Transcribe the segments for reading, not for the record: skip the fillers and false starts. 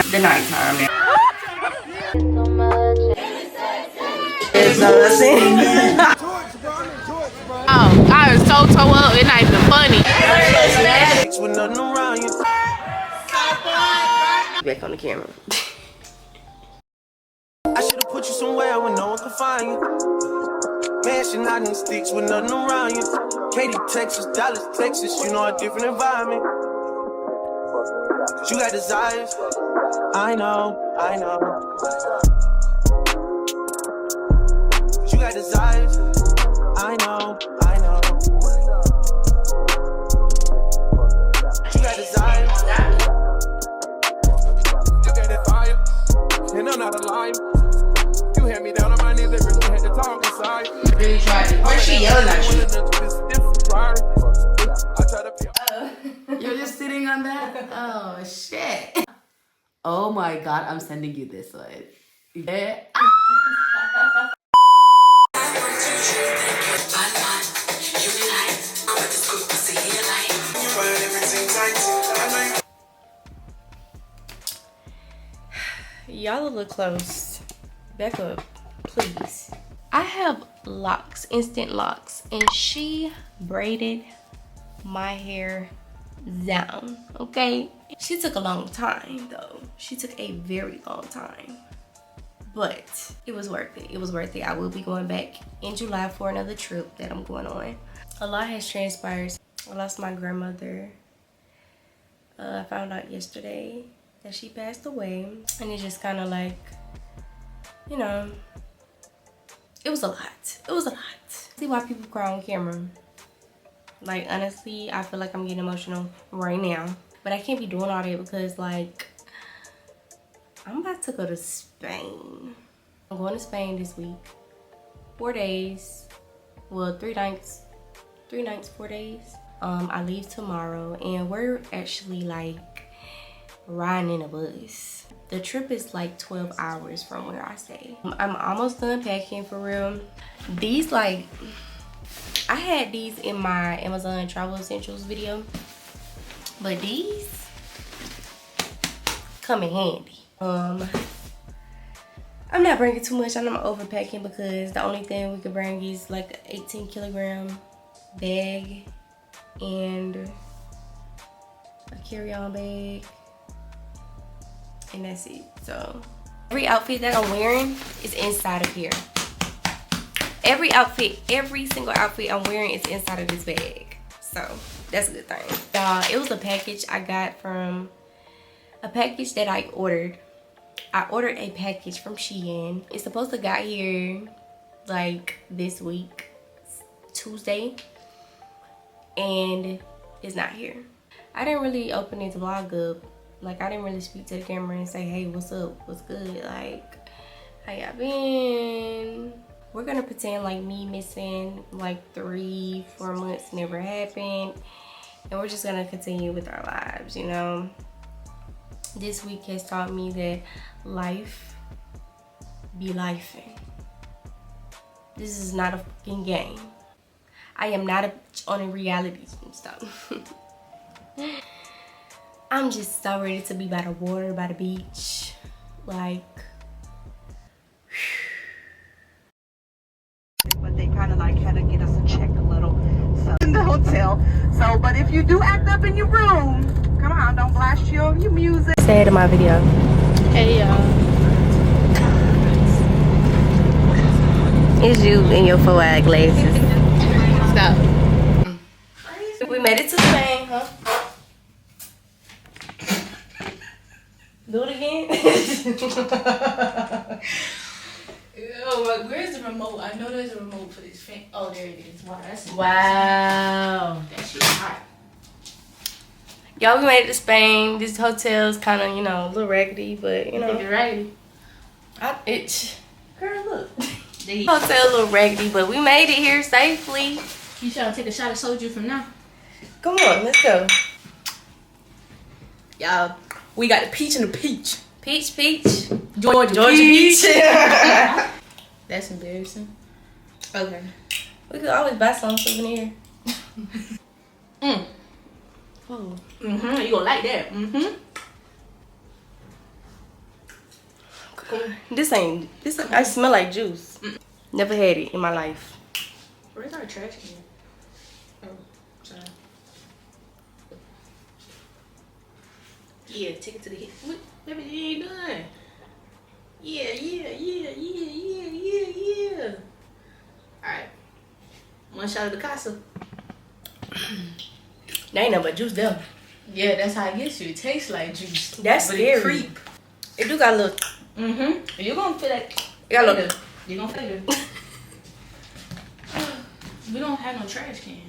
the nighttime now. Oh, I was so tore up, it's not even funny. Back on the camera. I should have put you somewhere where no one could find you. Mansion out in the sticks with nothing around you. Katy, Texas, Dallas, Texas, you know, a different environment. You got desires, I know. You got desires, I know. You got desires. You got that fire, and I'm not a liar. You had me down on my knees, they really had to talk inside. Really tried it. Why is she yelling at you? You're just sitting on that? Oh, shit. Oh my God, I'm sending you this one. Yeah. Y'all a little close. Back up, please. I have locks, instant locks, and she braided my hair down, okay? She took a long time though. She took a very long time. But it was worth it. It was worth it. I will be going back in July for another trip that I'm going on. A lot has transpired. I lost my grandmother. I found out yesterday that she passed away. And it's just kind of like, you know, it was a lot. It was a lot. See why people cry on camera. Like, honestly, I feel like I'm getting emotional right now. But I can't be doing all that because, like, I'm about to go to Spain. I'm going to Spain this week. 4 days. Well, 3 nights. 3 nights, 4 days. I leave tomorrow. And we're actually, like, riding in a bus. The trip is like 12 hours from where I stay. I'm almost done packing for real. These, like, I had these in my Amazon Travel Essentials video. But these come in handy. I'm not bringing too much. I'm not overpacking because the only thing we could bring is like an 18 kilogram bag and a carry-on bag. And that's it. So every outfit that I'm wearing is inside of here. Every outfit, every single outfit I'm wearing is inside of this bag. So that's a good thing. Y'all, it was a package I got from a package that I ordered. I ordered a package from Shein. It's supposed to got here like this week, Tuesday, and it's not here. I didn't really open this vlog up. Like, I didn't really speak to the camera and say, hey, what's up, what's good, like, how y'all been? We're gonna pretend like me missing like 3-4 months never happened, and we're just gonna continue with our lives, you know. This week has taught me that life be lifing. This is not a fucking game. I am not on a reality stuff. I'm just so ready to be by the water, by the beach, like. But they kind of like had to get us a check a little, so in the hotel. So, but if you do act up in your room, come on, don't blast your music. Say it in my video. Hey, y'all. It's you in your 4-eye glasses. Stop. We made it to Spain, huh? Do it again. Oh, where's the remote? I know there's a remote for this fan. Oh, there it is. Wow, that's Wow. that shit's hot. Y'all, we made it to Spain. This hotel's kind of, you know, a little raggedy, but you know. Think it's raggedy. Girl, look. Hotel a little raggedy, but we made it here safely. You trying to take a shot of soju from now? Come on, let's go. Y'all, we got the peach and the peach. Peach, peach. Georgia peach. That's embarrassing. Okay. We could always buy some souvenir. Oh. You gonna like that. This ain't. I smell like juice. Never had it in my life. Where's our trash can? Oh, sorry. Yeah, take it to the hit. What? Baby, you ain't done. Yeah. Alright. One shot of the casa. There ain't nothing but juice there. Yeah, that's how it gets you. It tastes like juice. That's but scary. It creep. It do got a little. You're gonna feel that. It got a little. You're gonna feel it. We don't have no trash can.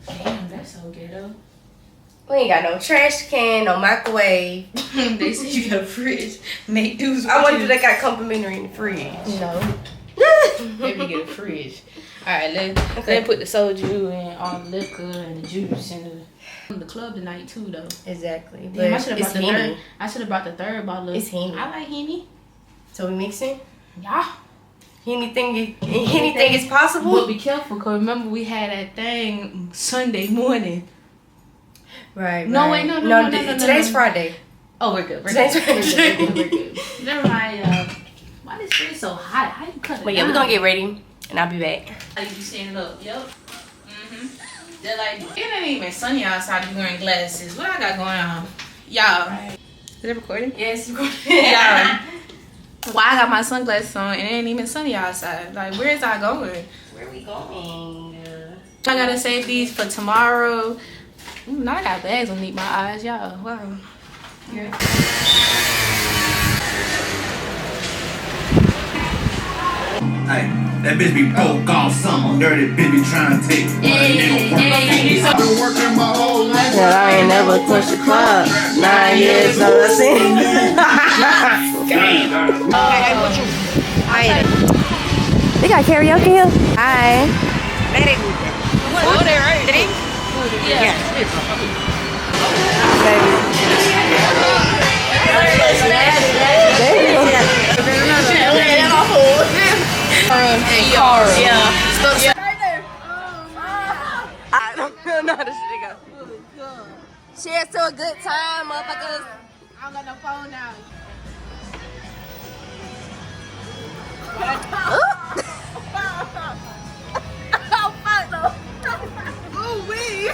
Damn, that's so ghetto. We ain't got no trash can, no microwave. They say you got a fridge. Make dudes. I wonder if they got complimentary in the fridge. No. Maybe get a fridge. Alright, let's put the soju and all the liquor and the juice and the club tonight too though. Exactly. Damn, But I should have it's brought the Henny. third. I should have brought the third bottle. It's Henny. I like Henny. So we mixing? Yeah. Anything is possible? But be careful, cause remember we had that thing Sunday morning. Right. No, wait, no. Today's Friday. Oh, we're good. Today's Friday. We're good. Never mind. Why this fridge so hot? How you cut it? But yeah, we're gonna get ready, and I'll be back. How you standing up? Yep. They're like, it ain't even sunny outside to be wearing glasses. What I got going on? Y'all. Is it recording? Yes, Y'all. Why I got my sunglasses on and it ain't even sunny outside? Like, where is I going? Where we going? I gotta save these for tomorrow. Ooh, now I got bags underneath my eyes, y'all. Wow. Yeah. Hey, that bitch be broke all summer. Dirty bitch be trying to take money. I've been working my whole life. Yeah, I ain't never touched a club. 9 years, no They got karaoke here? Hi. Ready? Oh, they right. Ready? Yeah. I don't know how this shit goes. Cheers to a good time, motherfuckers. I don't got no phone now. Oh, fuck no. Ooh, wee.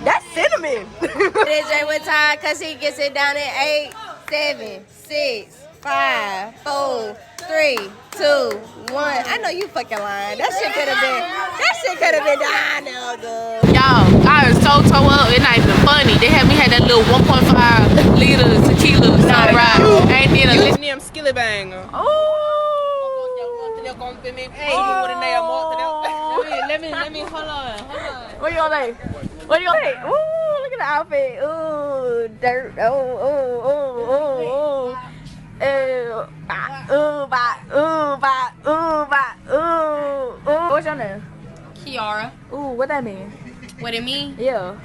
That's cinnamon. DJ with time because he gets it down at 8, 7, 6, 5, 4, 3, 2, 1. I know you fucking lying. That shit could have been down there, girl. Y'all, I was so toe up. It's not even funny. They had me had that little 1.5 liter tequila. Right. Ain't need a listen. Them skilly banger. Let me hold on. What you gonna say? What you gonna say? Ooh, look at the outfit. Ooh, dirt. Ooh. What's your name? Kiara. Ooh, what that mean? What it mean? Yeah.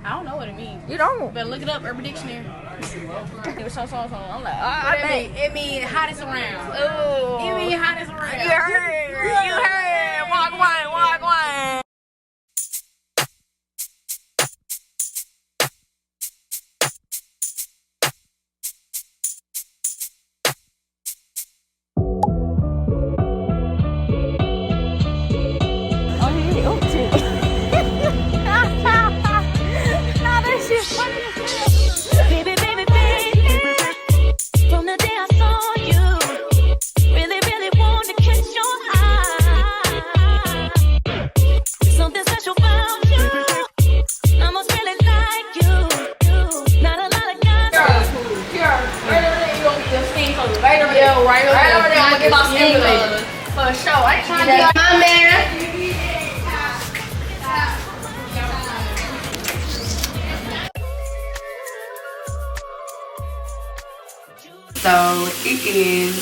I don't know what it means. You don't. Better look it up, Urban Dictionary. It was so. I'm like, I think it mean hottest around. Ooh. It mean hottest around. You heard. Walk one. For sure. I ain't trying to be my man. So it is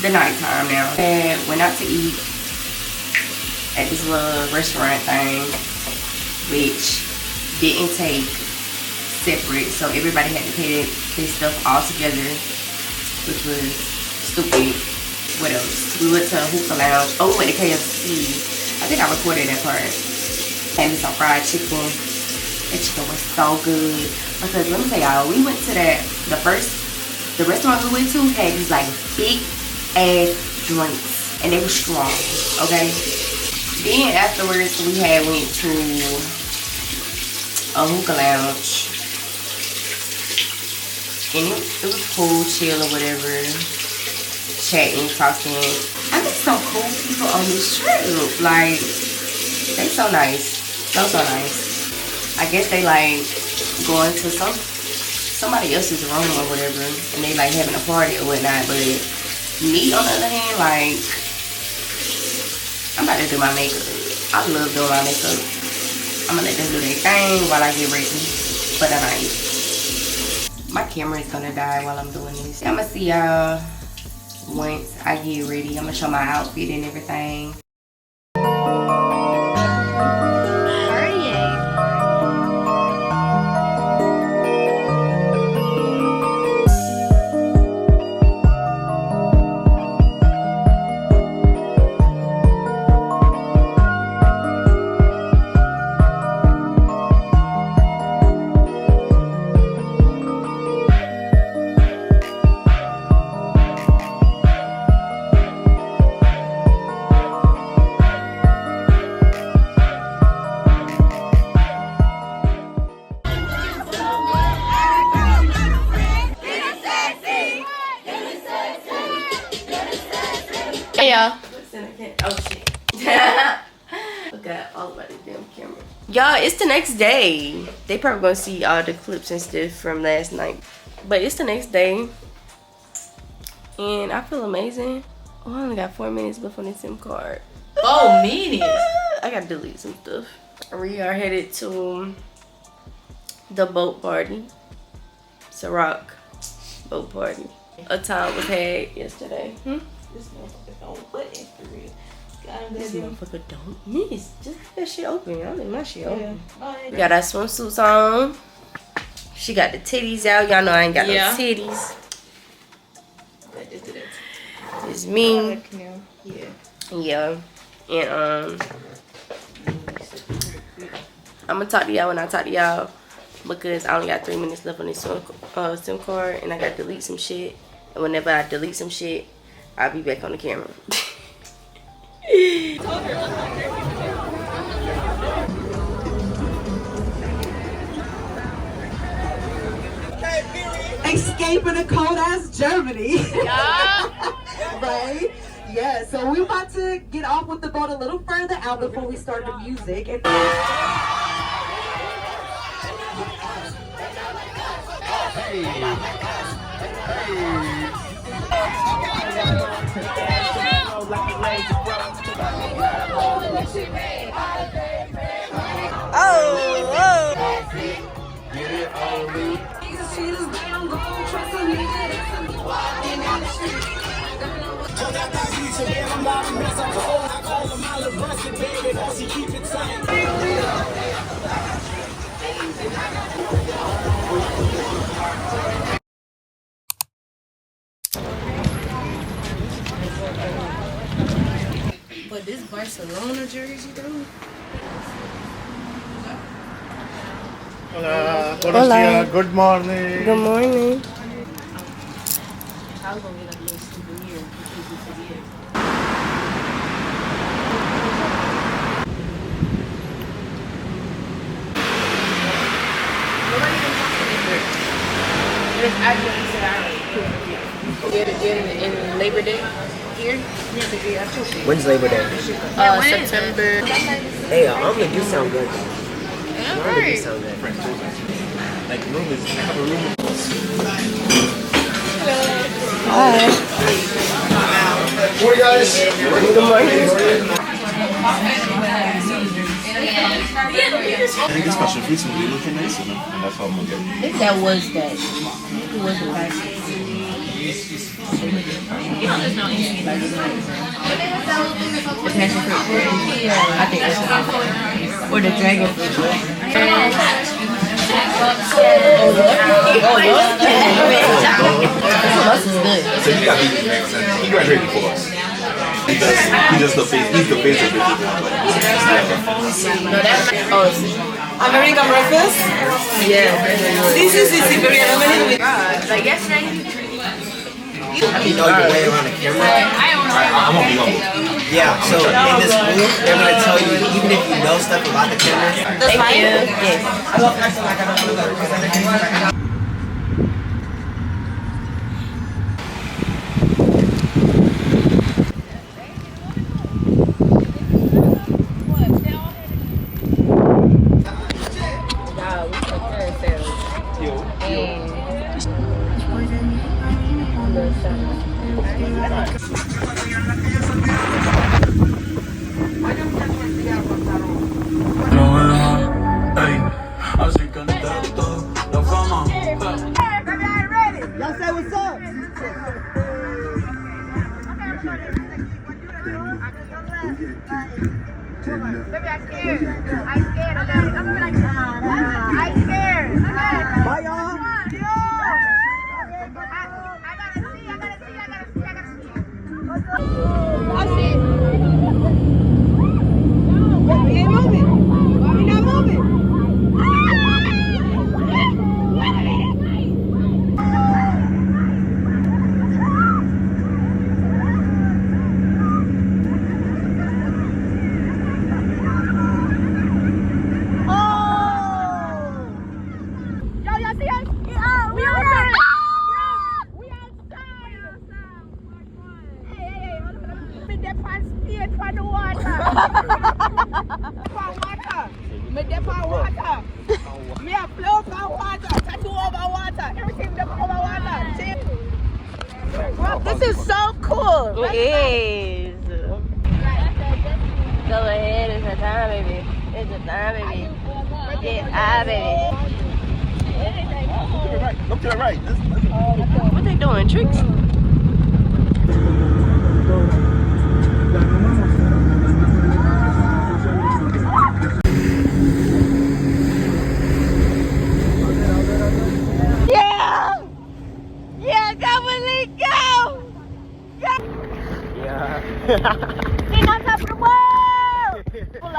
the nighttime now. And went out to eat at this little restaurant thing, which didn't take separate, so everybody had to pay their stuff all together, which was stupid. What else? We went to a hookah lounge. Oh, we went to KFC. I think I recorded that part. And some fried chicken. That chicken was so good. Because let me tell y'all, we went to the restaurant we went to had these like big ass drinks and they were strong, okay? Then afterwards we had went to a hookah lounge and it was cool, chill or whatever, chatting, talking. I met some cool people on this trip. Like, they so nice, so nice. I guess they like going to somebody else's room or whatever, and they like having a party or whatnot. But me, on the other hand, like, I'm about to do my makeup. I love doing my makeup. I'm gonna let them do their thing while I get ready for the night. My camera is gonna die while I'm doing this. I'm gonna see y'all once I get ready. I'm gonna show my outfit and everything. Hey y'all. Oh shit. Okay, all about the damn camera. Y'all, it's the next day. They probably gonna see all the clips and stuff from last night. But it's the next day. And I feel amazing. Oh, I only got 4 minutes left on this SIM card. 4 minutes? I gotta delete some stuff. We are headed to the boat party. Ciroc boat party. A time was had yesterday. This motherfucker don't button for real. This motherfucker don't miss. Just leave that shit open. I leave my shit open. We got our swimsuits on. She got the titties out. Y'all know I ain't got no titties. It's me. Yeah. And I'm gonna talk to y'all when I talk to y'all because I only got 3 minutes left on this SIM card and I gotta delete some shit. And whenever I delete some shit, I'll be back on the camera. Escaping a cold ass Germany. Yeah. Right? Yeah, so we're about to get off with the boat a little further out before we start the music. And But this Barcelona jersey though. Hola, buenos días, good morning. Good morning. I was gonna get like a little souvenir because you forget. Nobody even talks to me for it. But it's actually said I already in Labor Day here. When's Labor Day? September. Hey, omelet do sound good. Yeah, Omelet do right. sound good. Like room is, I have a room. Hi. Morning, guys. Good morning. I think it's special food, so they looking nice enough, and that's what I'm gonna get. Maybe that was that. It was the last. You know, there's no instant like the passion fruit. I think that's the or the dragon fruit. So he graduated before us. He just the face. He's the face of bitches now. American breakfast? Yeah. This is Siberian lemonade with Like yesterday. You know your way around the camera. I'm gonna be humble. Yeah, so in this group, they're gonna tell you, even if you know stuff about the camera. Thank you. Yes. This is so cool. It is. Go ahead, it's a time, baby. It's a time, baby. Yeah, baby. Look to the right. What they doing? Tricks? Yeah! Yeah, go, Malik, go! Go! Yeah. King on top of the world! Lord.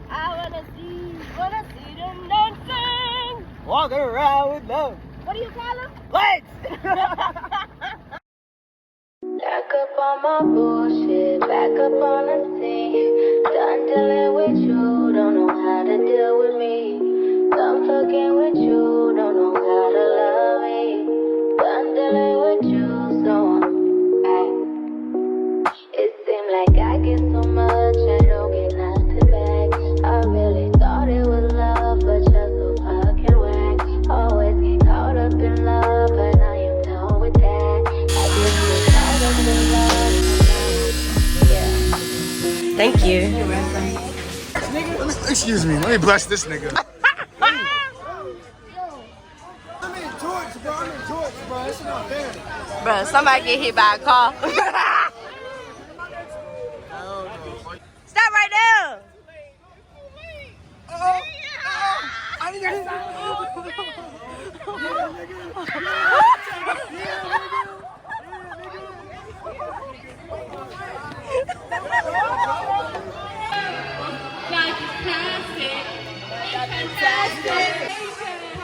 I wanna see them dancing! Walking around with love. What do you call them? Legs! Back up on my bullshit, back up on the scene. Done dealing with you, don't know how to deal with me. Done fucking with you, don't know how to love me. Done dealing with you, so it seemed like I get so much, I don't get nothing back. I really thought it was love, but you're so fucking whack. Always get caught up in love, but I am done with that. I just get caught up in love, yeah. Thank you. Excuse me, let me bless this nigga. I'm in Georgia, bro. This is not fair. Bro, somebody get hit by a car. Stop right there. I didn't get it.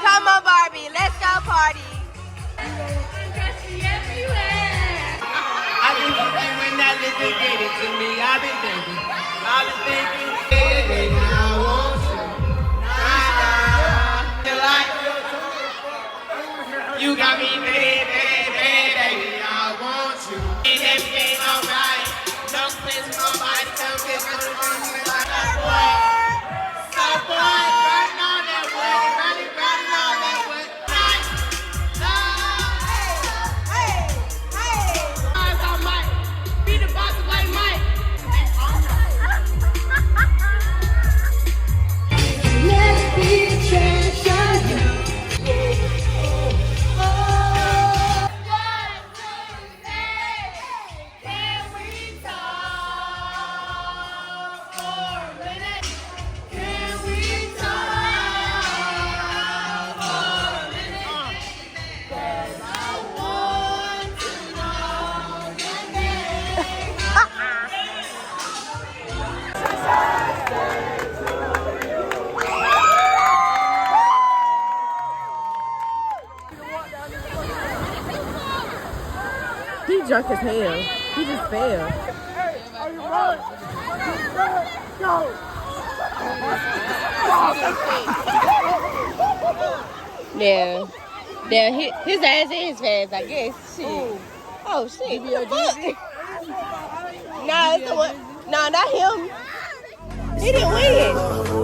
Come on, Barbie. Let's go party. I've been thinking when that little get it to me. I've been thinking, baby, I want you. You got me, baby, I want you. Is everything alright? No place, nobody, come get me. So boy, burn on that wood, burn on that wood. Be the boss like Mike. Let's be treasured. He drunk as hell. He just fell. Yeah. Yeah, his ass is fast, I guess. Shit. Oh, shit. What the fuck? Nah, it's the one. Nah, not him. He didn't win.